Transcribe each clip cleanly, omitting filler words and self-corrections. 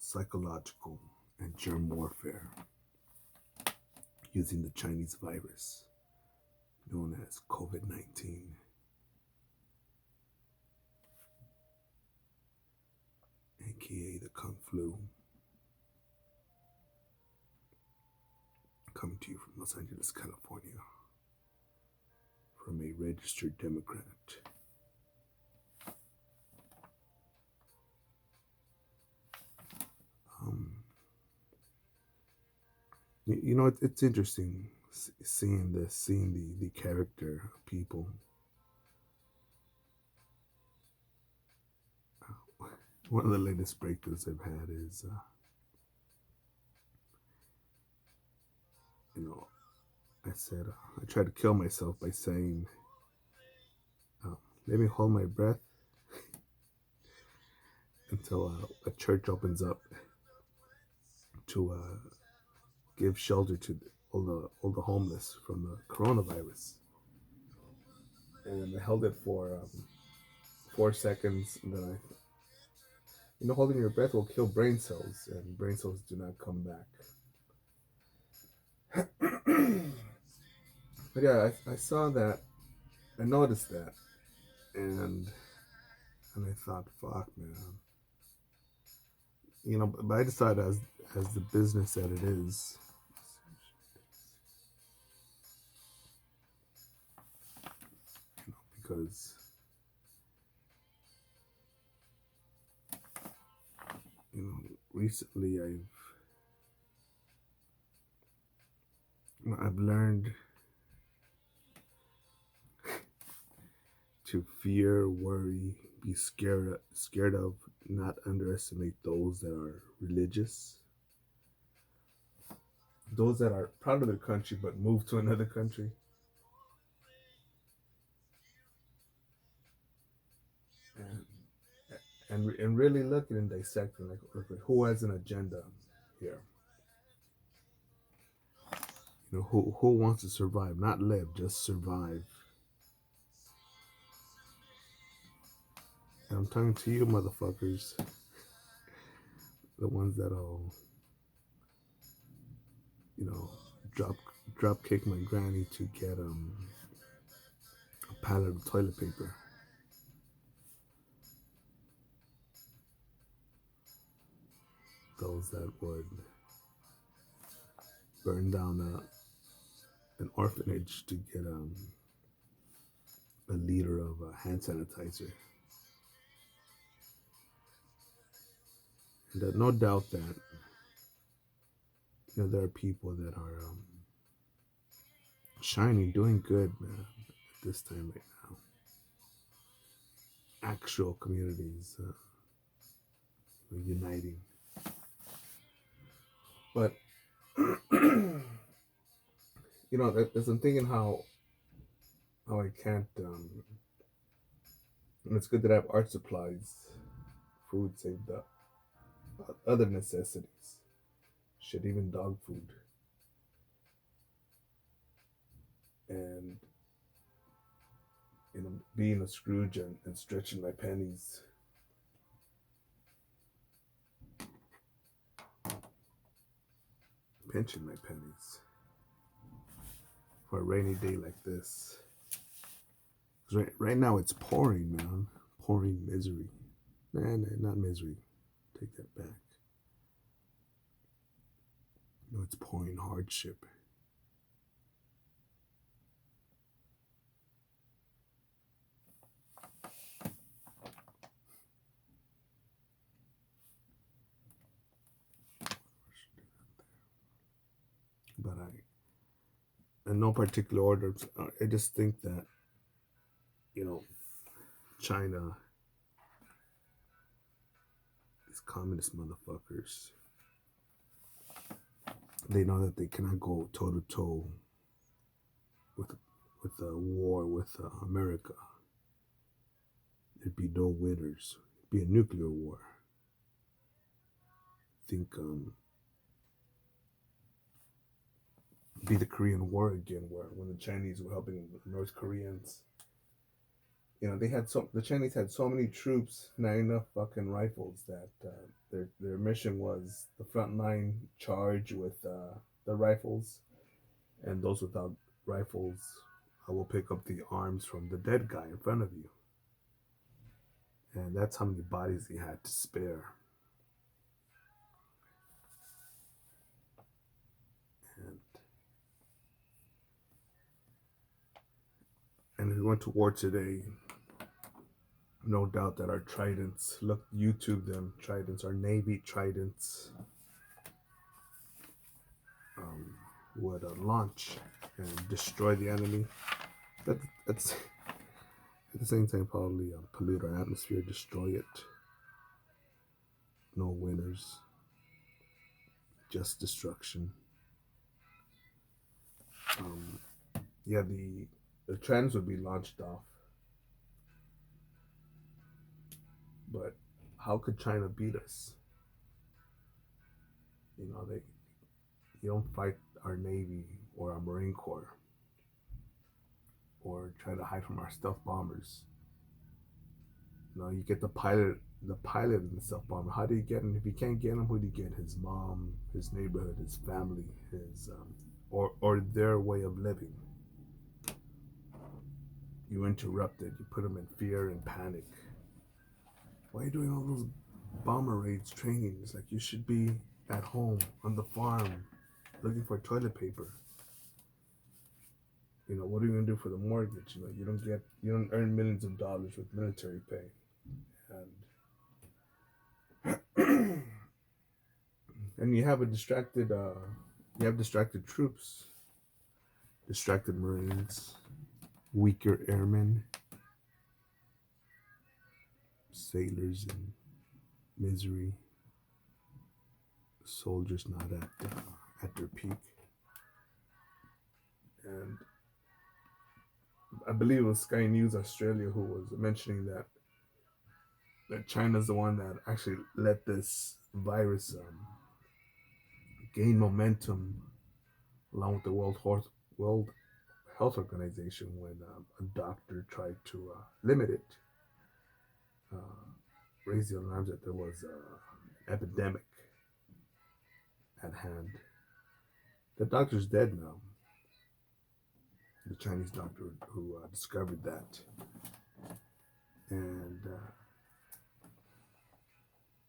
psychological and germ warfare using the Chinese virus known as COVID-19, aka the Kung Flu, coming to you from Los Angeles, California, from a registered Democrat. Um, it's interesting seeing the character of people. One of the latest breakthroughs I've had is, I said, I tried to kill myself by saying, let me hold my breath until a church opens up to give shelter to all the homeless from the coronavirus. And I held it for 4 seconds, and then holding your breath will kill brain cells, and brain cells do not come back. But yeah, I saw that, I noticed that, and I thought, fuck, man. But I decided as the business that it is, because recently I've learned to fear, worry, be scared of, not underestimate those that are religious, those that are proud of their country but move to another country. And and really looking and dissecting, like, okay, who has an agenda here? Who wants to survive, not live, just survive. And I'm talking to you, motherfuckers, the ones that'll, you know, drop drop kick my granny to get a pallet of toilet paper. Those that would burn down an orphanage to get a liter of hand sanitizer. And no doubt that there are people that are shining, doing good, man, at this time right now. Actual communities uniting. But as I'm thinking how I can't. And it's good that I have art supplies, food saved up, other necessities, shit, even dog food, and being a Scrooge and stretching my pennies. Pinching my pennies for a rainy day like this. Right now it's pouring, man. Pouring misery. Nah, not misery. Take that back. It's pouring hardship. But in no particular order, I just think that, China, these communist motherfuckers, they know that they cannot go toe to toe with a war with America. There'd be no winners. It'd be a nuclear war. I think be the Korean War again, when the Chinese were helping the North Koreans the Chinese had so many troops, not enough fucking rifles that their mission was the front line charge with the rifles, and those without rifles, I will pick up the arms from the dead guy in front of you, and that's how many bodies he had to spare. And if we went to war today, no doubt that our tridents, look, YouTube them, tridents, our Navy tridents, would launch and destroy the enemy. That's at the same time probably pollute our atmosphere, destroy it. No winners, just destruction. Yeah, the trends would be launched off, but how could China beat us? You don't fight our Navy or our Marine Corps or try to hide from our stealth bombers. You get the pilot in the stealth bomber. How do you get him? If you can't get him, who do you get? His mom, his neighborhood, his family, his or their way of living. You interrupt it. You put them in fear and panic. Why are you doing all those bomber raids training? It's like you should be at home on the farm looking for toilet paper. What are you gonna do for the mortgage? You don't earn millions of dollars with military pay. And you have distracted troops, distracted Marines, weaker airmen, sailors in misery, soldiers not at their peak. And I believe it was Sky News Australia who was mentioning that China's the one that actually let this virus gain momentum along with the World Health Organization when a doctor tried to limit it, raise the alarms that there was an epidemic at hand. The doctor's dead now. The Chinese doctor who discovered that. And,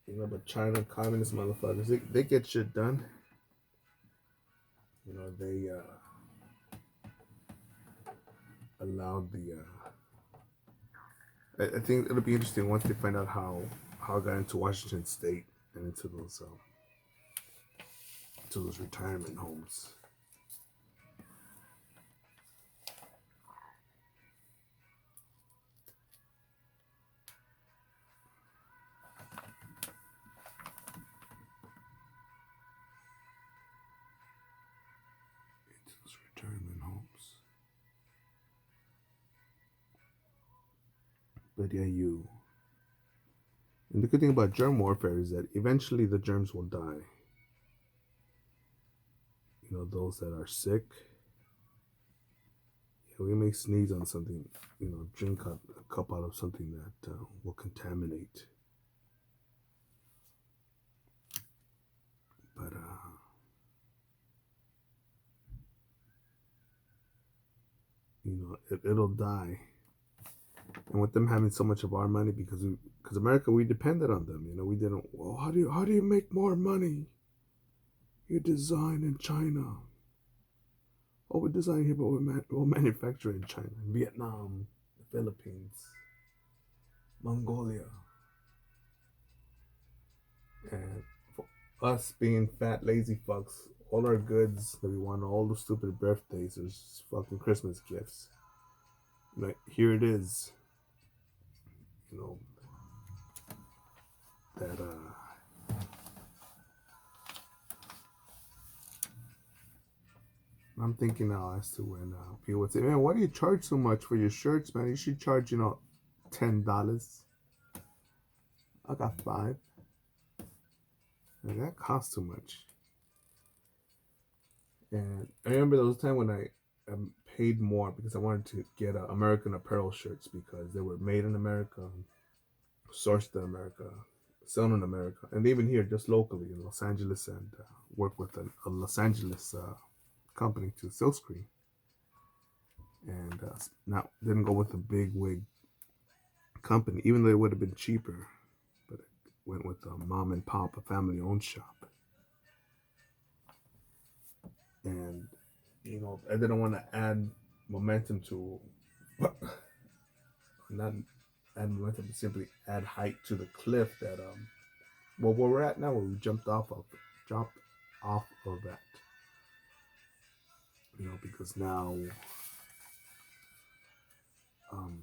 but China, communist motherfuckers, they get shit done. They allowed I think it'll be interesting once they find out how it got into Washington State and into those retirement homes. But yeah, and the good thing about germ warfare is that eventually the germs will die. Those that are sick, we may sneeze on something, drink a cup out of something that will contaminate. But it'll die. And with them having so much of our money, because America, we depended on them. We didn't. Well, how do you make more money? You design in China. Oh, we design here, but we'll manufacture in China, Vietnam, the Philippines, Mongolia. And for us being fat, lazy fucks, all our goods that we want, all the stupid birthdays, there's fucking Christmas gifts. Here it is. That I'm thinking now as to when people would say, "Man, why do you charge so much for your shirts, man? You should charge, $10. I got $5. And that costs too much." And I remember there was a time when paid more because I wanted to get American Apparel shirts because they were made in America, sourced in America, sewn in America, and even here, just locally in Los Angeles, and work with a Los Angeles company to silkscreen, and now didn't go with a big wig company, even though it would have been cheaper, but it went with a mom and pop, a family owned shop, and I didn't want to add momentum to not add momentum, simply add height to the cliff that well where we're at now, where we jumped off of that, because now um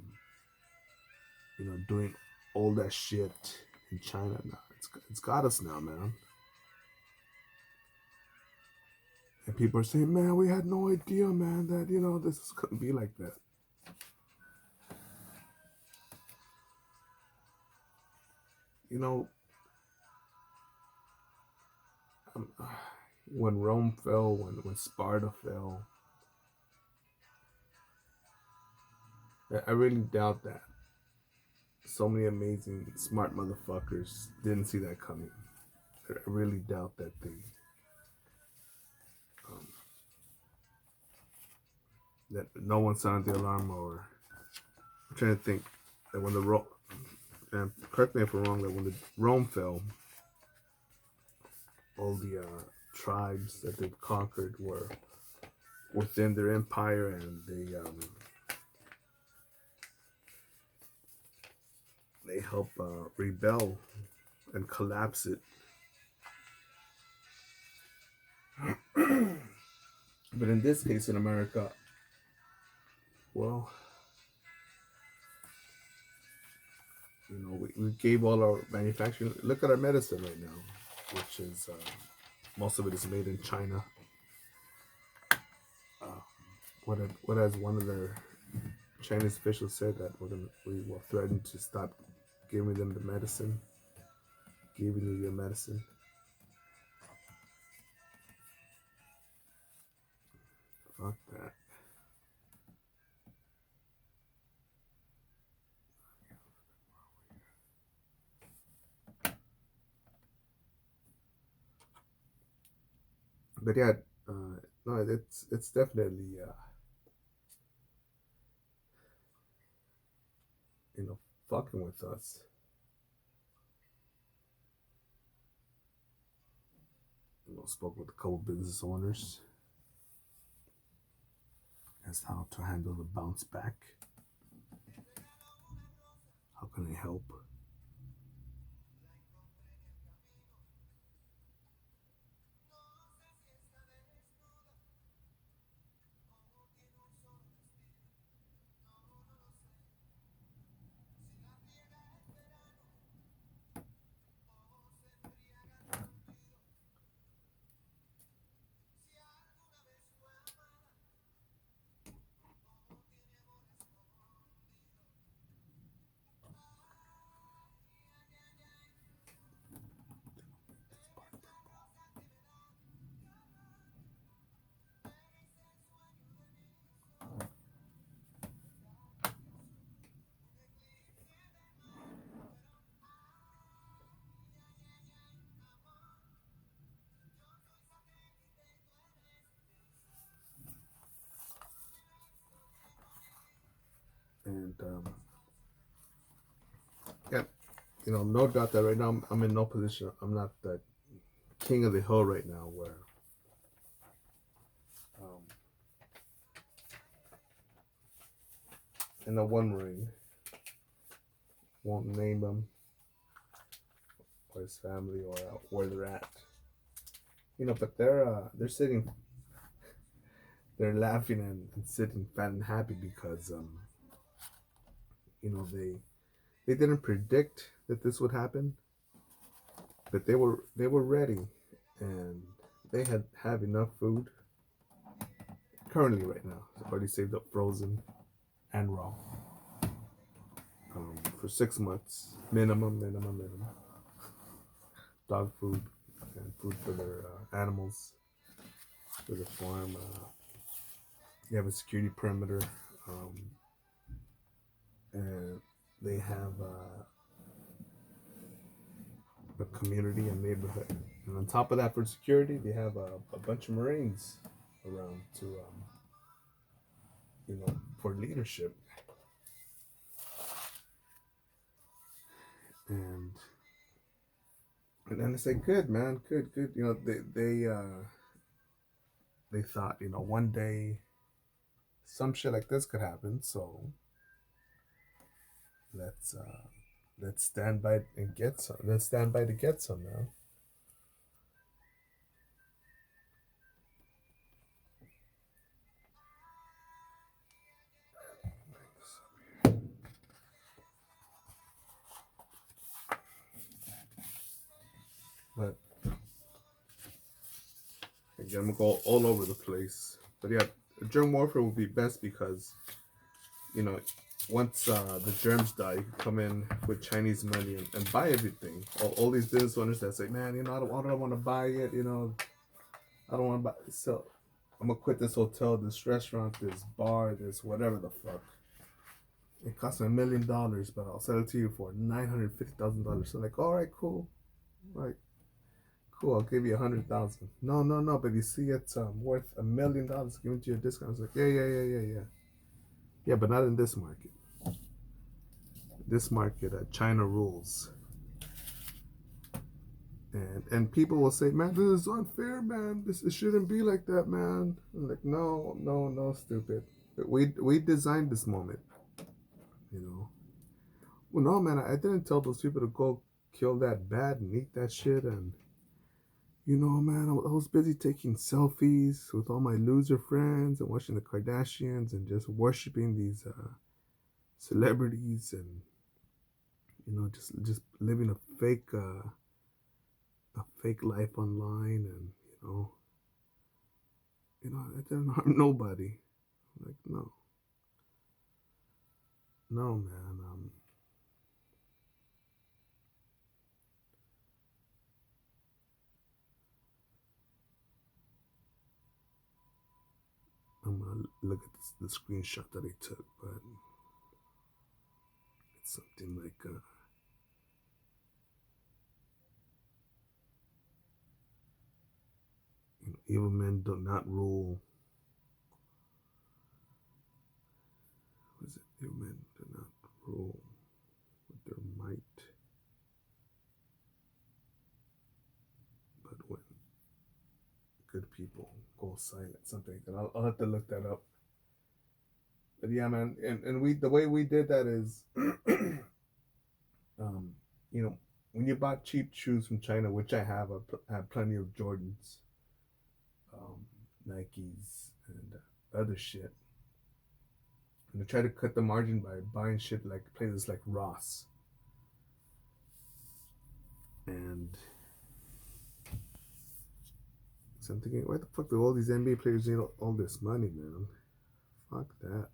doing all that shit in China now, it's got us now, man. And people are saying, man, we had no idea, man, that this is gonna be like that. you know um, when Rome fell, when Sparta fell, I really doubt that so many amazing, smart motherfuckers didn't see that coming. I really doubt that um, that no one sounded the alarm. Or I'm trying to think that when and correct me if I'm wrong, that when the Rome fell, all the tribes that they've conquered were within their empire, and they help rebel and collapse it. But in this case, in America, well, we gave all our manufacturing. Look at our medicine right now, which is most of it is made in China. Uh, what has one of their Chinese officials said that we will threaten to stop giving them the medicine, giving you your medicine. Fuck that. But yeah, no, it's definitely fucking with us. Spoke with a couple business owners as to how to handle the bounce back. How can I help? And yeah, no doubt that right now I'm in no position. I'm not the king of the hill right now, where um, in the one ring, won't name them or his family or where they're at. But they're sitting, they're laughing and sitting fat and happy because they didn't predict that this would happen, but they were ready, and they have enough food currently right now. They've already saved up frozen and raw for 6 months minimum. Dog food and food for their animals, for the farm. You have a security perimeter, um, and they have a community and neighborhood. And on top of that, for security, they have a bunch of Marines around to, for leadership. And then it's like, good man, good, good. They thought, one day some shit like this could happen. So let's uh, let's stand by and get some. Let's stand by to get some, man. But again, I'm gonna go all over the place. But yeah, germ warfare will be best because you know once the germs die, you can come in with Chinese money and buy everything. All these business owners that say, man, I don't want to buy it. I don't want to buy. So I'm gonna quit this hotel, this restaurant, this bar, this whatever the fuck. It cost me $1 million, but I'll sell it to you for $950,000. So like, all right, cool, right, cool. I'll give you 100,000. No, no, no. But you see, it's worth $1 million. Given to you a discount. It's like, yeah, yeah, yeah, yeah, yeah, yeah. But not in this market. This market, China rules. And people will say, man, this is unfair, man. This it shouldn't be like that, man. I'm like, no, no, no, stupid. We designed this moment, you know. Well, no, man, I didn't tell those people to go kill that bat and eat that shit. And man, I was busy taking selfies with all my loser friends and watching the Kardashians and just worshiping these celebrities and just living a fake life online and I didn't harm nobody. Like, no, no, man. I'm gonna look at the screenshot that he took, but it's something like, evil men do not rule. What is it? Evil men do not rule with their might, but when good people go silent, something like that. I'll have to look that up. But yeah, man, and the way we did that is, um, you know, when you bought cheap shoes from China, which I have, I have plenty of Jordans, Nikes, and other shit. And I try to cut the margin by buying shit like places like Ross. And so I'm thinking, why the fuck do all these NBA players need all this money, man? Fuck that.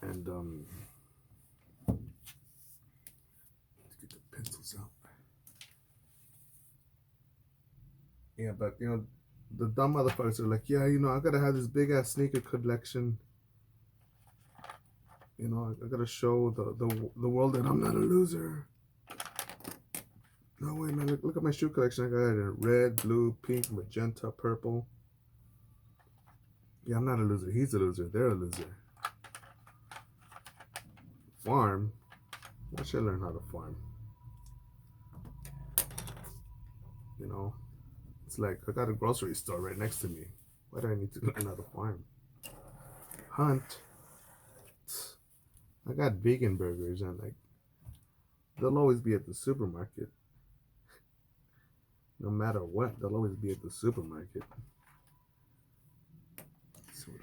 And let's get the pencils out. Yeah, but the dumb motherfuckers are like, yeah, I gotta have this big ass sneaker collection. I gotta show the world that I'm not a loser. No way, man. Look at my shoe collection. I got it in red, blue, pink, magenta, purple. Yeah, I'm not a loser. He's a loser. They're a loser. Farm? I should learn how to farm. It's like I got a grocery store right next to me. Why do I need to learn how to farm? Hunt? I got vegan burgers and like they'll always be at the supermarket. No matter what, they'll always be at the supermarket. Let's see what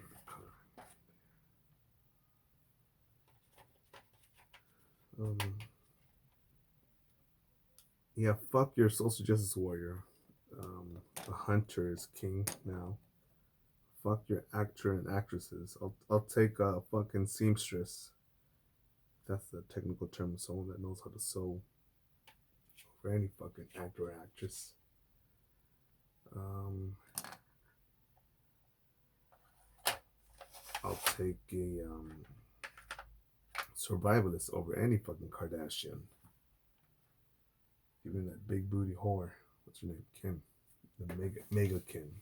other color. Yeah, fuck your social justice warrior. A hunter is king now. Fuck your actor and actresses. I'll take a fucking seamstress. That's the technical term of someone that knows how to sew for any fucking actor or actress. Um, I'll take a survivalist over any fucking Kardashian. Even that big booty whore. What's her name? Kim. The mega Kim.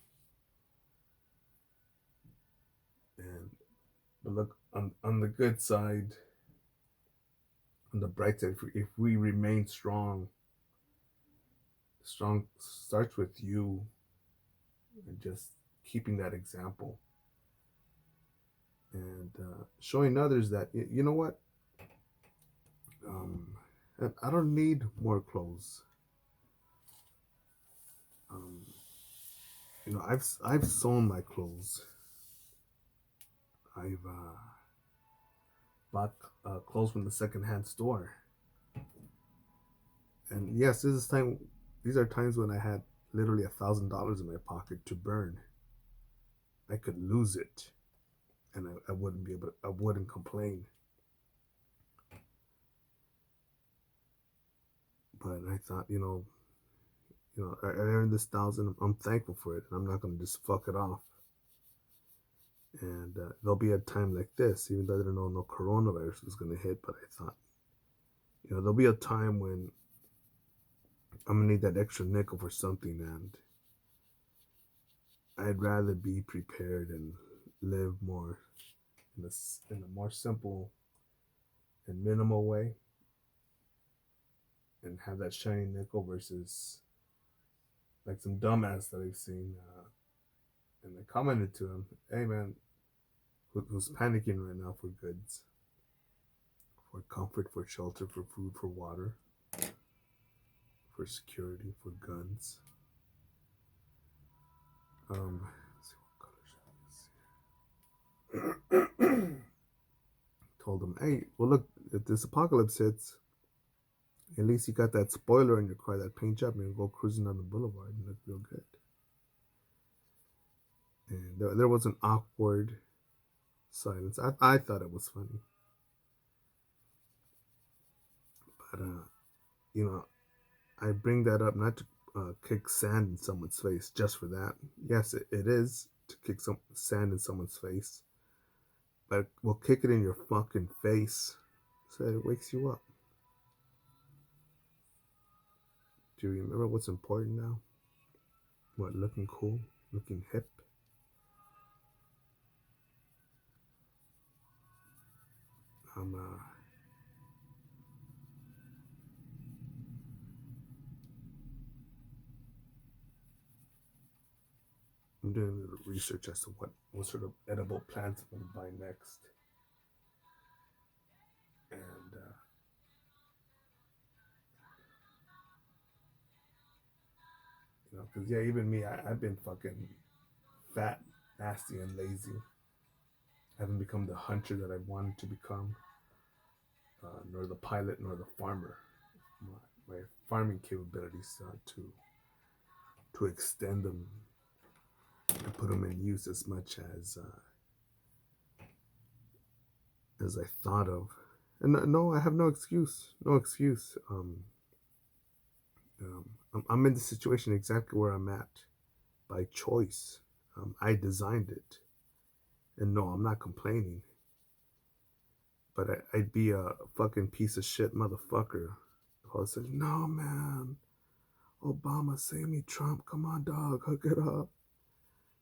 And but look on the good side, on the bright side, if we remain strong, strong starts with you and just keeping that example and showing others that you know what, um, I don't need more clothes. Um, I've sewn my clothes. I've bought clothes from the secondhand store, and yes, this is time. These are times when I had literally $1,000 in my pocket to burn. I could lose it, and I wouldn't be able. I wouldn't complain. But I thought, I earned this thousand. I'm thankful for it, and I'm not gonna just fuck it off. And there'll be a time like this, even though I didn't know no coronavirus was gonna hit. But I thought, there'll be a time when I'm gonna need that extra nickel for something, and I'd rather be prepared and live more in a more simple and minimal way, and have that shiny nickel versus like some dumbass that I've seen. And I commented to him, "Hey man, who's panicking right now for goods, for comfort, for shelter, for food, for water, for security, for guns." Let's see what color shall I use. Told him, "Hey, well look, if this apocalypse hits, at least you got that spoiler in your car, that paint job, and you go cruising down the boulevard and look real good." And there was an awkward silence. I thought it was funny, but you know, I bring that up not to kick sand in someone's face just for that. Yes, it is to kick some sand in someone's face, but we'll kick it in your fucking face so that it wakes you up. Do you remember what's important now? What, looking cool, looking hip? I'm I'm doing a little research as to what sort of edible plants I'm gonna buy next, and because yeah, even me, I've been fucking fat, nasty, and lazy. I haven't become the hunter that I wanted to become, nor the pilot, nor the farmer. My farming capabilities to extend them and put them in use as much as I thought of. And no, I have no excuse. No excuse. I'm in the situation exactly where I'm at by choice. I designed it, and no, I'm not complaining. But I'd be a fucking piece of shit motherfucker if I said, "No, man, Obama, save me, Trump, come on, dog, hook it up."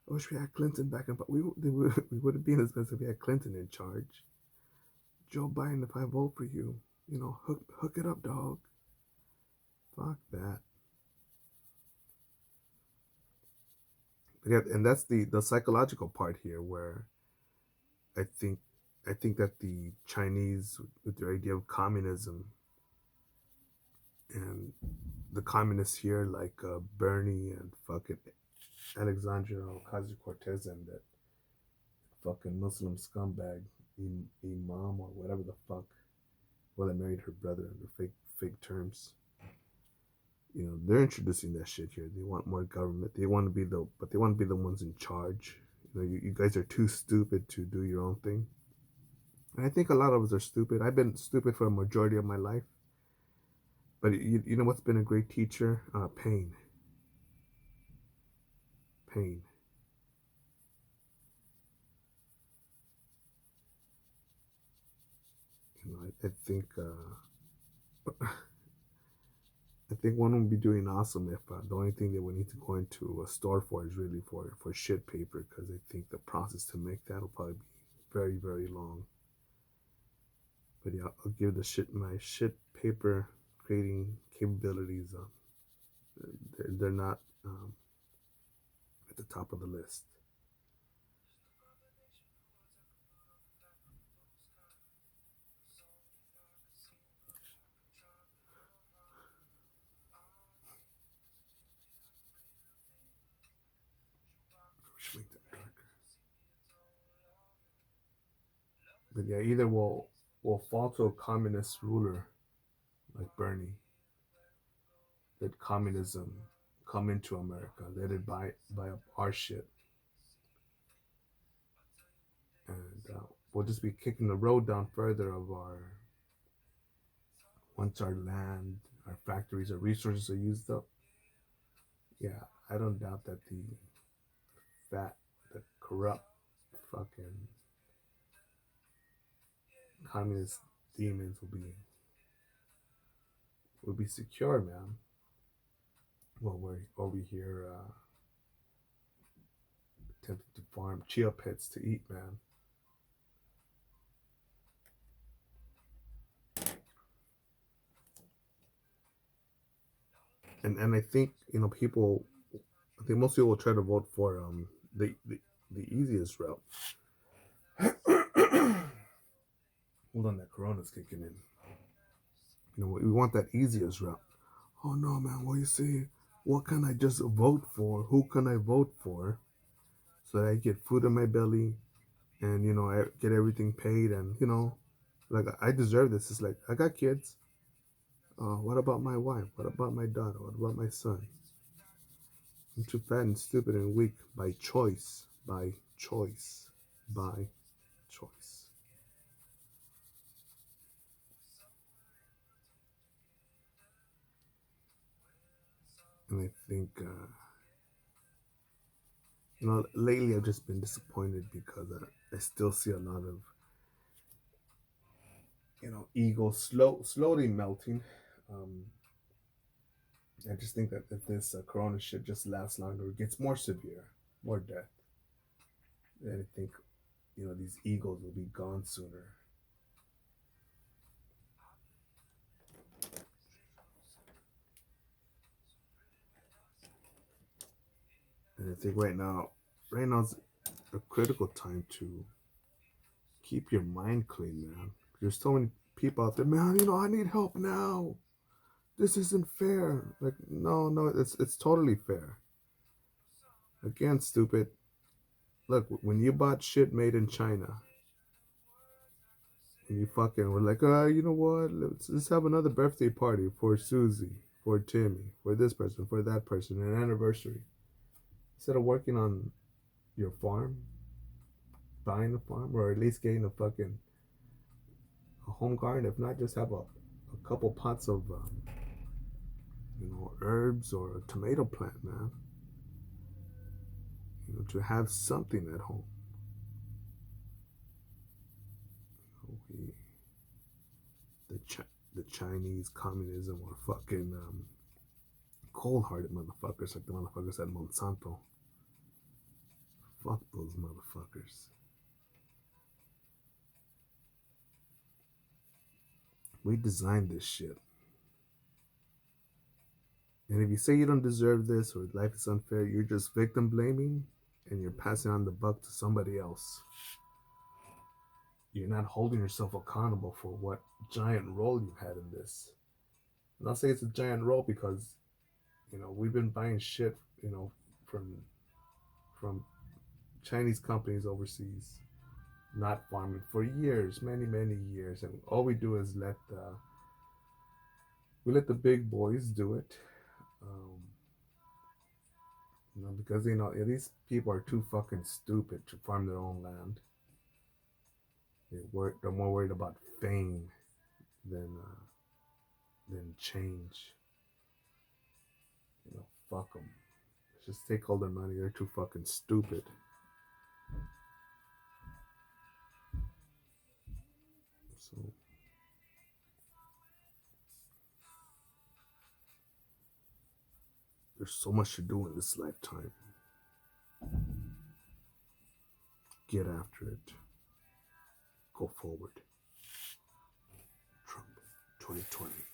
I wish we had Clinton back in, but we wouldn't be in this mess if we had Clinton in charge. Joe Biden, if I vote for you, hook it up, dog. Fuck that. But yeah, and that's the psychological part here, where I think I think that the Chinese, with their idea of communism, and the communists here like Bernie and fucking Alexandria Ocasio Cortez and that fucking Muslim scumbag Imam or whatever the fuck, well, I married her brother under fake terms. They're introducing that shit here. They want more government. They want to be the ones in charge. You guys are too stupid to do your own thing. And I think a lot of us are stupid. I've been stupid for a majority of my life. But you know what's been a great teacher? Pain. pain. I think I think one would be doing awesome if the only thing that we need to go into a store for is really for shit paper, because I think the process to make that will probably be very very long. But yeah, I'll give the shit my shit paper creating capabilities. They're not at the top of the list. We should make that darker. But yeah, either we'll fall to a communist ruler like Bernie, let communism come into America, let it buy up our shit, and we'll just be kicking the road down further of our once our land, our factories, our resources are used up. Yeah, I don't doubt that that the corrupt fucking communist demons will be secure, man. While we're over here attempting to farm chia pets to eat, man. And I think people. I think most people will try to vote for the easiest route. Hold on, that Corona's kicking in. We want that easiest route. Oh no, man! What you see? What can I just vote for? Who can I vote for so that I get food in my belly and I get everything paid and like I deserve this. It's like I got kids. What about my wife? What about my daughter? What about my son? I'm too fat and stupid and weak by choice. By choice. By choice. And I think, lately I've just been disappointed because I still see a lot of, egos slowly melting. Um, I just think that if this corona shit just lasts longer, it gets more severe, more death, then I think, these egos will be gone sooner. And I think right now's a critical time to keep your mind clean, man. There's so many people out there, man. I need help now. This isn't fair. Like, no, no, it's totally fair. Again, stupid. Look, when you bought shit made in China, and you fucking were like, you know what? Let's have another birthday party for Susie, for Timmy, for this person, for that person, an anniversary. Instead of working on your farm, buying a farm, or at least getting a home garden. If not, just have a couple pots of herbs or a tomato plant, man. To have something at home. We, the Chinese communism or fucking cold-hearted motherfuckers like the motherfuckers at Monsanto. Fuck those motherfuckers. We designed this shit. And if you say you don't deserve this or life is unfair, you're just victim blaming and you're passing on the buck to somebody else. You're not holding yourself accountable for what giant role you had in this. And I'll say it's a giant role because, we've been buying shit, from from Chinese companies overseas, not farming for years, many, many years. And all we do is we let the big boys do it. Um, because these people are too fucking stupid to farm their own land. They're more worried about fame than change. Fuck them. Just take all their money. They're too fucking stupid. So there's so much to do in this lifetime. Get after it. Go forward. Trump 2020.